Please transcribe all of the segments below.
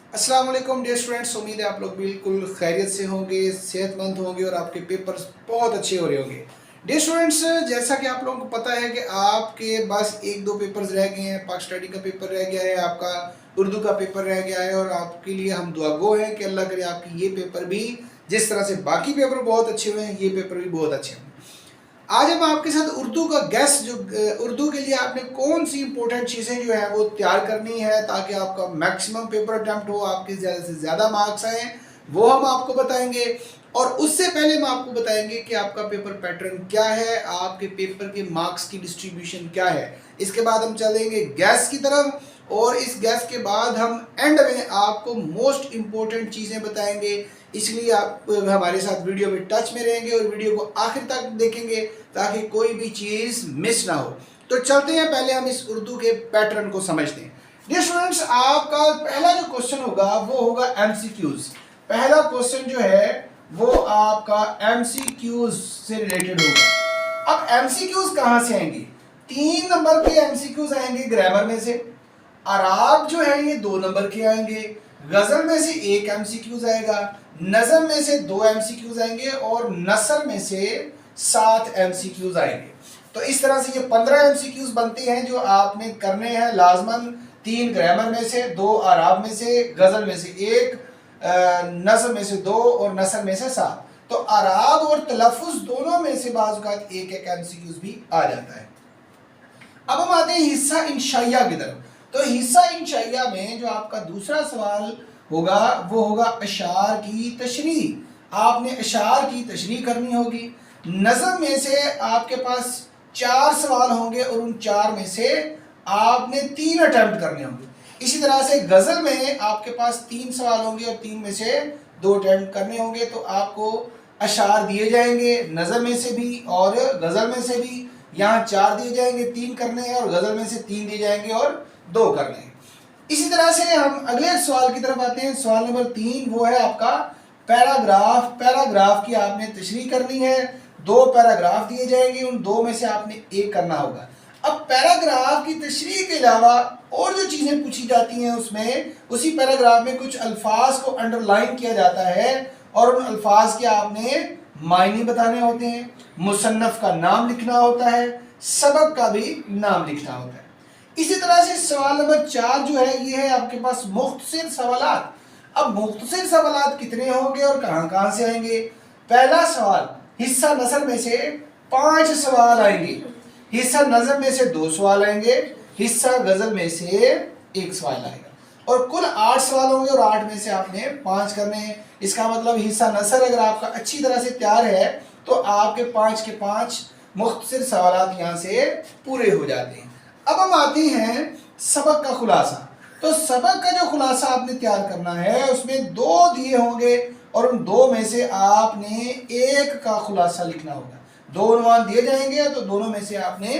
अस्सलाम वालेकुम dear students, उम्मीद है आप लोग बिल्कुल खैरियत से होंगे, सेहतमंद होंगे और आपके पेपर्स बहुत अच्छे हो रहे होंगे। डियर स्टूडेंट्स, जैसा कि आप लोगों को पता है कि आपके बस एक दो पेपर्स रह गए हैं। पाक स्टडी का पेपर रह गया है, आपका उर्दू का पेपर रह गया है और आपके लिए हम दुआ गो हैं कि अल्लाह करे आपके ये पेपर भी जिस तरह से बाकी पेपर बहुत अच्छे हुए हैं, ये पेपर भी बहुत अच्छे हों। आज हम आपके साथ उर्दू का गैस जो उर्दू के लिए आपने कौन सी इंपॉर्टेंट चीज़ें जो है वो तैयार करनी है ताकि आपका मैक्सिमम पेपर अटैम्प्ट हो, आपके ज़्यादा से ज़्यादा मार्क्स आए, वो हम आपको बताएंगे। और उससे पहले हम आपको बताएंगे कि आपका पेपर पैटर्न क्या है, आपके पेपर के मार्क्स की डिस्ट्रीब्यूशन क्या है। इसके बाद हम चलेंगे गैस की तरफ और इस गैस के बाद हम एंड में आपको मोस्ट इम्पोर्टेंट चीज़ें बताएंगे। इसलिए आप हमारे साथ वीडियो में टच में रहेंगे और वीडियो को आखिर तक देखेंगे ताकि कोई भी चीज़ मिस ना हो। तो चलते हैं, पहले हम इस उर्दू के पैटर्न को समझते हैं। डियर स्टूडेंट्स, आपका पहला जो क्वेश्चन होगा वो होगा एमसीक्यूज। पहला क्वेश्चन जो है वो आपका एमसीक्यूज से रिलेटेड होगा। अब एमसीक्यूज कहाँ से आएंगे? 3 नंबर के एमसीक्यूज आएंगे ग्रामर में से, अराब जो है ये 2 नंबर के आएंगे, गजल में से 1 एमसीक्यूज आएगा, नज़म में से 2 एमसीक्यूज आएंगे और नसर में से 7 एमसीक्यूज आएंगे। तो इस तरह से ये 15 एमसीक्यूज बनते हैं जो आपने करने हैं लाजमन। 3 ग्रामर में से, 2 आराब में से, गजल में से 1, नज़म में से 2 और नसर में से 7। तो आराब और तलफ़ुज़ दोनों में से बाज़ औक़ात 1-1 एमसीक्यूज भी आ जाता है। अब हम आते हैं हिस्सा इंशाइया की तरफ। तो हिस्सा इंशाइया में जो आपका दूसरा सवाल होगा वो होगा अशार की तशरीह। आपने अशार की तशरीह करनी होगी। नज़म में से आपके पास 4 सवाल होंगे और उन 4 में से आपने 3 अटैम्प्ट करने होंगे। इसी तरह से गज़ल में आपके पास 3 सवाल होंगे और 3 में से 2 अटैम्प्ट करने होंगे। तो आपको अशार दिए जाएंगे नज़म में से भी और गज़ल में से भी। यहाँ 4 दिए जाएंगे, 3 करने हैं, और गज़ल में से 3 दिए जाएंगे और 2 करने हैं। इसी तरह से हम अगले सवाल की तरफ आते हैं। सवाल नंबर 3 वो है आपका पैराग्राफ। पैराग्राफ की आपने तशरीह करनी है। 2 पैराग्राफ दिए जाएंगे, उन 2 में से आपने 1 करना होगा। अब पैराग्राफ की तशरीह के अलावा और जो चीज़ें पूछी जाती हैं उसमें, उसी पैराग्राफ में कुछ अल्फाज को अंडरलाइन किया जाता है और उन अल्फाज के आपने मायने बताने होते हैं, मुसन्नफ़ का नाम लिखना होता है, सबक का भी नाम लिखना होता है। इसी तरह से सवाल नंबर 4 जो है ये है आपके पास मुख्तसर सवालात। अब मुख्तसर सवालात कितने होंगे और कहाँ कहाँ से आएंगे? पहला सवाल, हिस्सा नसर में से 5 सवाल आएंगे, हिस्सा नज़म में से 2 सवाल आएंगे, हिस्सा गज़ल में से 1 सवाल आएगा और कुल 8 सवाल होंगे और 8 में से आपने 5 करने हैं। इसका मतलब हिस्सा नसर अगर आपका अच्छी तरह से तैयार है तो आपके 5 के 5 मुख्तसर सवालात यहाँ से पूरे हो जाते हैं। अब हम आते हैं सबक का खुलासा। तो सबक का जो खुलासा आपने तैयार करना है उसमें 2 दिए होंगे और उन 2 में से आपने 1 का खुलासा लिखना होगा। 2 उन्वान दिए जाएंगे तो दोनों में से आपने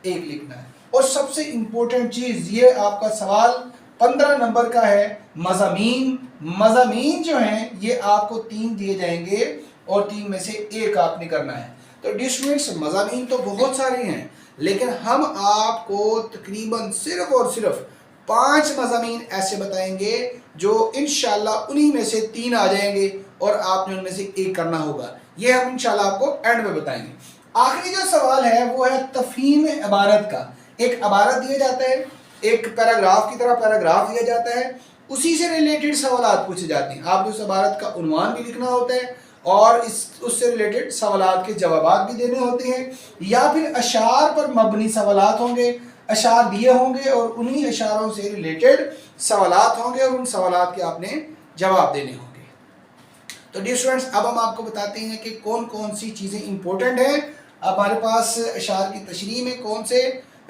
1 लिखना है। और सबसे इंपॉर्टेंट चीज़, ये आपका सवाल 15 नंबर का है, मज़ामीन। मज़ामीन जो हैं ये आपको 3 दिए जाएंगे और 3 में से 1 आपने करना है। तो डियर स्टूडेंट्स, मज़ामीन तो बहुत सारे हैं लेकिन हम आपको तकरीबन सिर्फ और सिर्फ 5 मज़ामीन ऐसे बताएंगे जो इंशाल्लाह उन्हीं में से 3 आ जाएंगे और आपने उनमें से 1 करना होगा। ये हम इंशाल्लाह आपको एंड में बताएंगे। आखिरी जो सवाल है वो है तफ़हीम इबारत का। एक इबारत दिया जाता है, एक पैराग्राफ की तरह पैराग्राफ दिया जाता है, उसी से रिलेटेड सवालात पूछे जाते हैं। आपको उस इबारत का उन्वान भी लिखना होता है और उससे रिलेटेड सवालात के जवाब भी देने होते हैं, या फिर अशार पर मबनी सवालात होंगे, अशार दिए होंगे और उन्हीं अशारों से रिलेटेड सवालात होंगे और उन सवालात के आपने जवाब देने होंगे। तो डियर स्टूडेंट्स, अब हम आपको बताते हैं कि कौन कौन सी चीज़ें इंपॉर्टेंट हैं। हमारे पास अशार की तशरीह में कौन से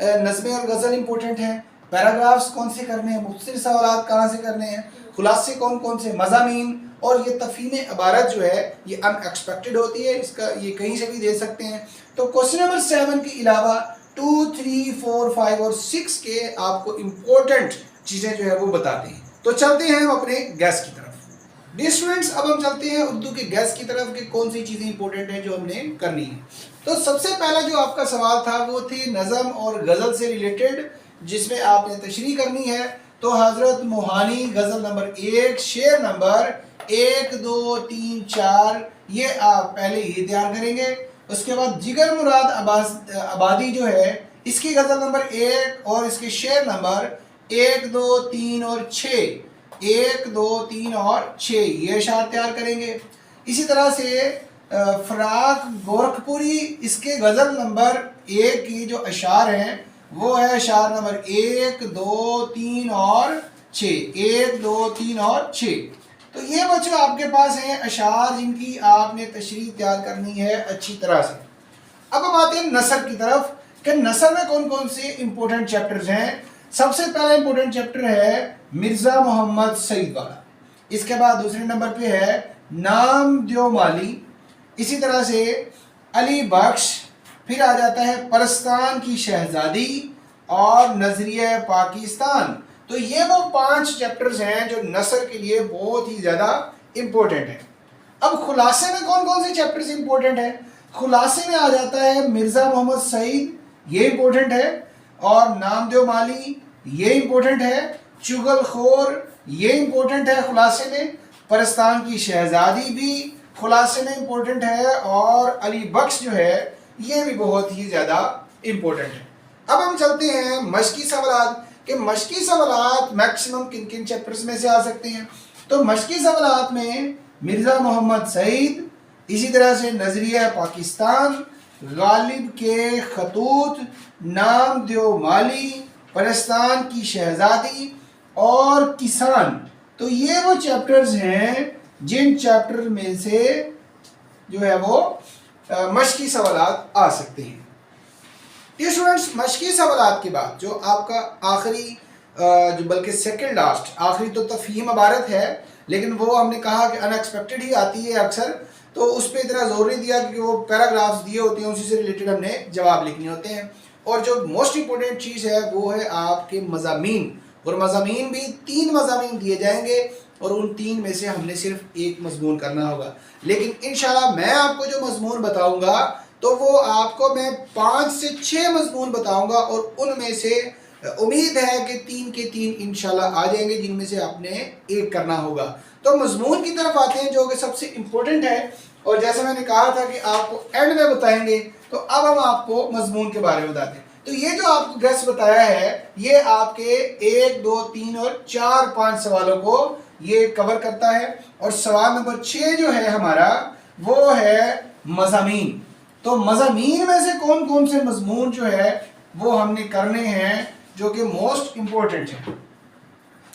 नज़में और गज़ल इंपॉर्टेंट हैं, पैराग्राफ्स कौन से करने हैं, मुख्तसर सवालात कहाँ से करने हैं, खुलासे कौन कौन से, मज़ामीन, और ये तफ़हीम इबारत जो है ये अनएक्सपेक्टेड होती है, इसका ये कहीं से भी दे सकते हैं। तो क्वेश्चन नंबर 7 के अलावा 2, 3, 4, 5 और 6 के आपको इम्पोर्टेंट चीज़ें जो है वो बताते हैं। तो चलते हैं हम अपने गैस की तरफ। डियर स्टूडेंट्स, अब हम चलते हैं उर्दू के गैस की तरफ कि कौन सी चीज़ें इंपॉर्टेंट हैं जो हमने करनी है। तो सबसे पहला जो आपका सवाल था वो थी नज़म और गज़ल से रिलेटेड, जिसमें आपने तशरीह करनी है। तो हजरत मोहानी गजल नंबर 1 शेर नंबर 1 2 3 4 ये आप पहले ये तैयार करेंगे। उसके बाद जिगर मुराद आबादी जो है इसकी गजल नंबर 1 और इसके शेर नंबर 1 2 3 और 6, 1 2 3 और 6 ये अशार तैयार करेंगे। इसी तरह से फराक गोरखपुरी इसके गज़ल नंबर 1 की जो अशार हैं वो है अशार नंबर 1 2 3 और 6, 1 2 3 और 6। तो ये बच्चों आपके पास हैं अशार जिनकी आपने तशरीह तैयार करनी है अच्छी तरह से। अब हम आते हैं नसर की तरफ कि नसर में कौन कौन से इंपॉर्टेंट चैप्टर्स हैं। सबसे पहला इंपॉर्टेंट चैप्टर है मिर्ज़ा मोहम्मद सईद वाला। इसके बाद दूसरे नंबर पे है नाम दो माली, इसी तरह से अली बख्श, फिर आ जाता है परस्तान की शहजादी और नजरिया पाकिस्तान। तो ये वो 5 चैप्टर्स हैं जो नसर के लिए बहुत ही ज़्यादा इम्पोर्टेंट है। अब खुलासे में कौन कौन से चैप्टर्स इम्पोर्टेंट हैं। खुलासे में आ जाता है मिर्ज़ा मोहम्मद सईद, ये इम्पोर्टेंट है, और नामदेव माली ये इम्पोर्टेंट है, चुगलखोर ये इम्पोर्टेंट है खुलासे में, परस्तान की शहजादी भी खुलासे में इम्पोर्टेंट है, और अली बख्श जो है ये भी बहुत ही ज़्यादा इम्पोर्टेंट है। अब हम चलते हैं मशकी सवालात कि मशकी सवालात मैक्सिमम किन किन चैप्टर्स में से आ सकते हैं। तो मशकी सवालात में मिर्ज़ा मोहम्मद सईद, इसी तरह से नजरिया पाकिस्तान, गालिब के खतूत, नाम दो माली, परस्तान की शहजादी और किसान। तो ये वो चैप्टर्स हैं जिन चैप्टर में से जो है वो मशकी सवालात आ सकते हैं। ये स्टूडेंट्स मशकी सवालात के बाद जो आपका आखिरी जो बल्कि सेकंड लास्ट आखिरी तो तफहीम इबारत है, लेकिन वो हमने कहा कि अनएक्सपेक्टेड ही आती है अक्सर, तो उस पर इतना जोर नहीं दिया क्योंकि वो पैराग्राफ्स दिए होते हैं उसी से रिलेटेड हमने जवाब लिखने होते हैं। और जो मोस्ट इंपॉर्टेंट चीज़ है वो है आपके मज़ामीन, और मज़ामीन भी 3 मज़ामीन दिए जाएंगे और उन 3 में से हमने सिर्फ एक मजमून करना होगा। लेकिन इंशाल्लाह मैं आपको जो मजमून बताऊंगा तो वो आपको मैं 5 से 6 मजमून बताऊंगा, और उनमें से उम्मीद है कि 3 के 3 इंशाल्लाह आ जाएंगे जिनमें से आपने एक करना होगा। तो मजमून की तरफ आते हैं जो कि सबसे इम्पोर्टेंट है, और जैसे मैंने कहा था कि आपको एंड में बताएंगे, तो अब हम आपको मजमून के बारे में बताते हैं। तो ये जो आपको गेस बताया है ये आपके 1 2 3 और 4 5 सवालों को ये कवर करता है। और सवाल नंबर 6 जो है हमारा वो है मज़ामीन। तो मज़ामीन में से कौन कौन से मजमून जो है वो हमने करने हैं जो कि मोस्ट इम्पोर्टेंट है।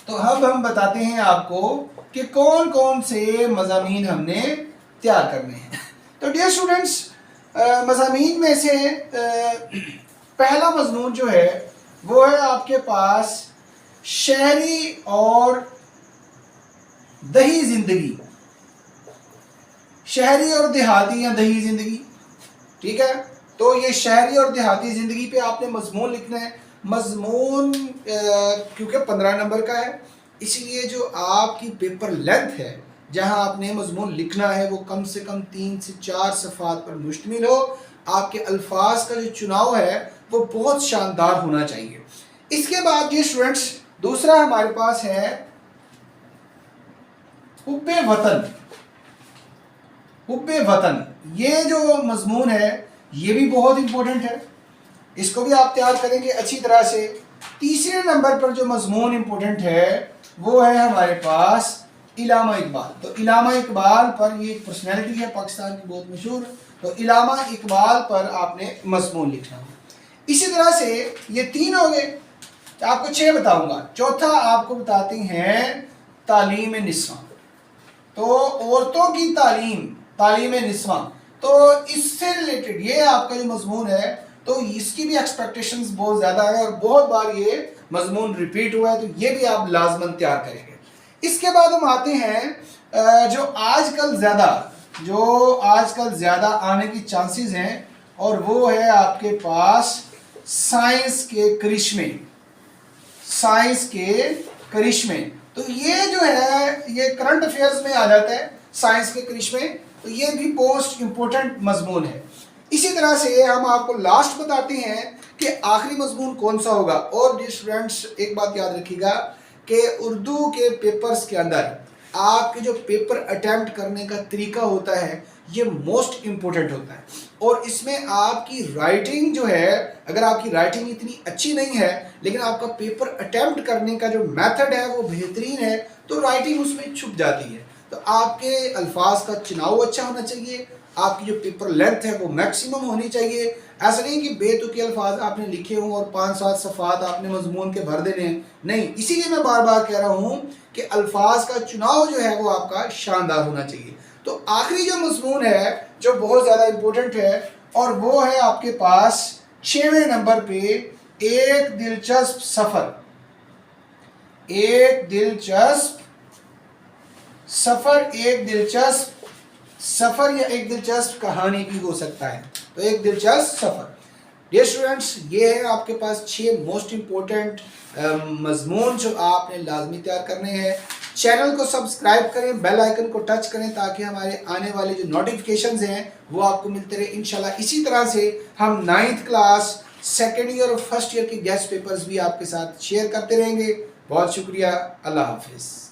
तो अब हम बताते हैं आपको कि कौन कौन से मज़ामीन हमने तैयार करने हैं। तो डियर स्टूडेंट्स मज़ामीन में से पहला मजमून जो है वो है आपके पास शहरी और दही जिंदगी, शहरी और देहाती या दही जिंदगी, ठीक है। तो ये शहरी और देहाती ज़िंदगी पे आपने मजमून लिखना है। मजमून क्योंकि 15 नंबर का है इसलिए जो आपकी पेपर लेंथ है जहां आपने मजमून लिखना है वो कम से कम 3 से 4 सफ़ात पर मुश्तमिल हो। आपके अल्फाज का जो चुनाव है वो बहुत शानदार होना चाहिए। इसके बाद ये स्टूडेंट्स दूसरा हमारे पास है हुब्बे वतन। हुब्बे वतन ये जो मजमून है ये भी बहुत इंपॉर्टेंट है, इसको भी आप तैयार करेंगे अच्छी तरह से। तीसरे नंबर पर जो मजमून इंपॉर्टेंट है वो है हमारे पास इलामा इकबाल। तो इलामा इकबाल पर ये एक पर्सनैलिटी है पाकिस्तान की बहुत मशहूर, तो इलामा इकबाल पर आपने मजमून लिखना है। इसी तरह से ये 3 हो गए, आपको 6 बताऊंगा। चौथा आपको बताते हैं तालीम निस्वां। तो औरतों की तालीम निस्वां, तो इससे रिलेटेड ये आपका जो मजमून है तो इसकी भी एक्सपेक्टेशंस बहुत ज़्यादा है और बहुत बार ये मजमून रिपीट हुआ है, तो ये भी आप लाजमन तैयार करेंगे। इसके बाद हम आते हैं जो आजकल ज़्यादा आने की चांसेस हैं, और वो है आपके पास साइंस के करिश्मे। तो ये जो है ये करंट अफेयर्स में आ जाता है, साइंस के करिश्मे, तो ये भी मोस्ट इम्पोर्टेंट मजमून है। इसी तरह से हम आपको लास्ट बताते हैं कि आखिरी मजमून कौन सा होगा। और स्टूडेंट्स एक बात याद रखिएगा کہ اردو کے پیپرز کے اندر آپ کے جو پیپر اٹیمپٹ کرنے کا طریقہ ہوتا ہے یہ موسٹ امپورٹنٹ ہوتا ہے، اور اس میں آپ کی رائٹنگ جو ہے، اگر آپ کی رائٹنگ اتنی اچھی نہیں ہے لیکن آپ کا پیپر اٹیمپٹ کرنے کا جو میتھڈ ہے وہ بہترین ہے تو رائٹنگ اس میں چھپ جاتی ہے۔ تو آپ کے الفاظ کا چناؤ اچھا ہونا چاہیے، آپ کی جو پیپر لینتھ ہے وہ میکسیمم ہونی چاہیے، ایسا نہیں کہ بے تکی الفاظ آپ نے لکھے ہوں اور 5-7 صفحات آپ نے مضمون کے بھر دینے ہیں، نہیں، اسی لیے میں بار بار کہہ رہا ہوں کہ الفاظ کا چناؤ جو ہے وہ آپ کا شاندار ہونا چاہیے۔ تو آخری جو مضمون ہے جو بہت زیادہ امپورٹنٹ ہے اور وہ ہے آپ کے پاس 6ویں نمبر پہ ایک دلچسپ سفر۔ ایک دلچسپ سفر، ایک دلچسپ سفر یا ایک دلچسپ کہانی بھی ہو سکتا ہے، تو ایک دلچسپ سفر۔ ڈیئر اسٹوڈنٹس، یہ ہے آپ کے پاس 6 موسٹ امپورٹنٹ مضمون جو آپ نے لازمی تیار کرنے ہیں۔ چینل کو سبسکرائب کریں، بیل آئیکن کو ٹچ کریں تاکہ ہمارے آنے والے جو نوٹیفیکیشنز ہیں وہ آپ کو ملتے رہے انشاءاللہ۔ اسی طرح سے ہم 9th کلاس، 2nd ایئر اور 1st ایئر کے گیسٹ پیپرز بھی آپ کے ساتھ شیئر کرتے رہیں گے۔ بہت شکریہ، اللہ حافظ۔